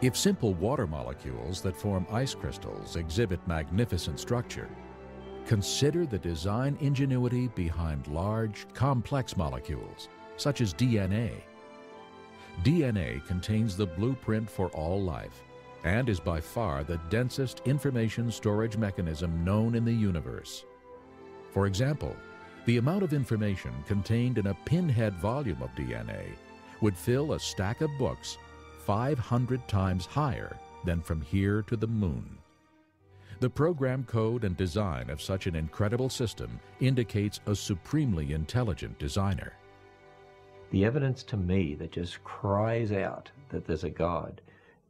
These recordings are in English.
If simple water molecules that form ice crystals exhibit magnificent structure, consider the design ingenuity behind large, complex molecules, such as DNA. DNA contains the blueprint for all life and is by far the densest information storage mechanism known in the universe. For example, the amount of information contained in a pinhead volume of DNA would fill a stack of books 500 times higher than from here to the moon. The program code and design of such an incredible system indicates a supremely intelligent designer. The evidence to me that just cries out that there's a God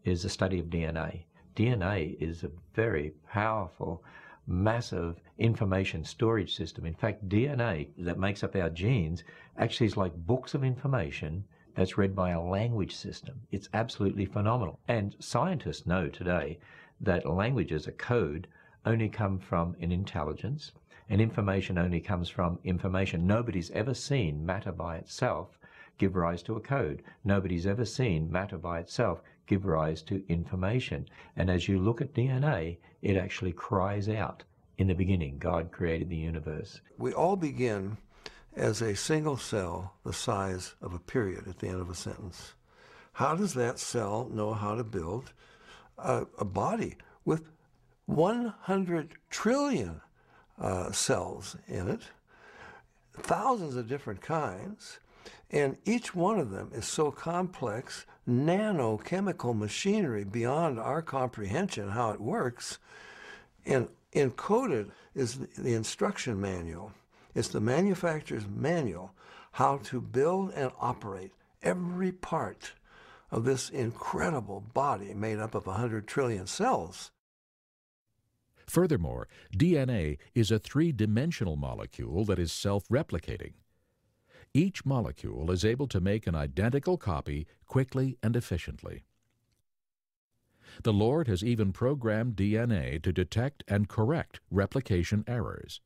is the study of DNA. DNA is a very powerful, massive information storage system. In fact, DNA that makes up our genes actually is like books of information that's read by a language system. It's absolutely phenomenal. And scientists know today that languages, a code, only come from an intelligence, and information only comes from information. Nobody's ever seen matter by itself give rise to a code. Nobody's ever seen matter by itself give rise to information. And as you look at DNA, it actually cries out, in the beginning, God created the universe. We all begin as a single cell the size of a period at the end of a sentence. How does that cell know how to build a body with 100 trillion cells in it, thousands of different kinds, and each one of them is so complex, nanochemical machinery beyond our comprehension how it works, and encoded is the instruction manual. It's the manufacturer's manual how to build and operate every part of this incredible body made up of 100 trillion cells. Furthermore, DNA is a three-dimensional molecule that is self-replicating. Each molecule is able to make an identical copy quickly and efficiently. The Lord has even programmed DNA to detect and correct replication errors.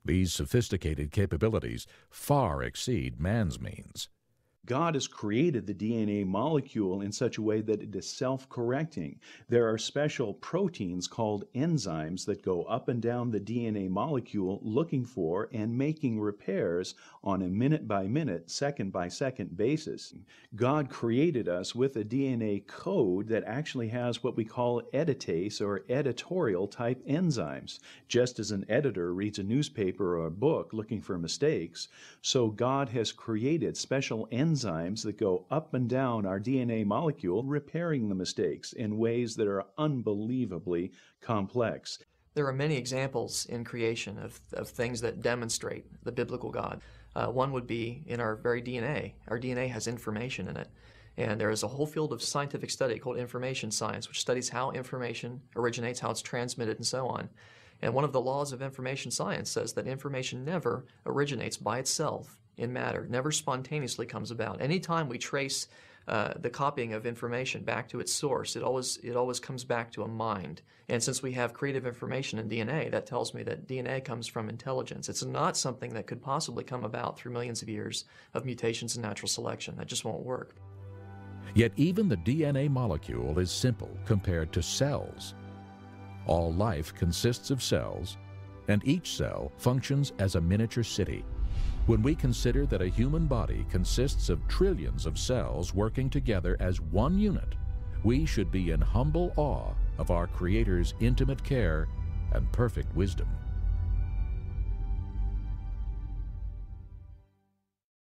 These sophisticated capabilities far exceed man's means. God has created the DNA molecule in such a way that it is self-correcting. There are special proteins called enzymes that go up and down the DNA molecule looking for and making repairs on a minute-by-minute, second-by-second basis. God created us with a DNA code that actually has what we call editase or editorial type enzymes. Just as an editor reads a newspaper or a book looking for mistakes, so God has created special enzymes that go up and down our DNA molecule, repairing the mistakes in ways that are unbelievably complex. There are many examples in creation of things that demonstrate the biblical God. One would be in our very DNA. Our DNA has information in it. And there is a whole field of scientific study called information science, which studies how information originates, how it's transmitted, and so on. And one of the laws of information science says that information never originates by itself in matter, never spontaneously comes about. Anytime we trace the copying of information back to its source, it always comes back to a mind. And since we have creative information in DNA, that tells me that DNA comes from intelligence. It's not something that could possibly come about through millions of years of mutations and natural selection. That just won't work. Yet even the DNA molecule is simple compared to cells. All life consists of cells, and each cell functions as a miniature city. When we consider that a human body consists of trillions of cells working together as one unit, we should be in humble awe of our Creator's intimate care and perfect wisdom.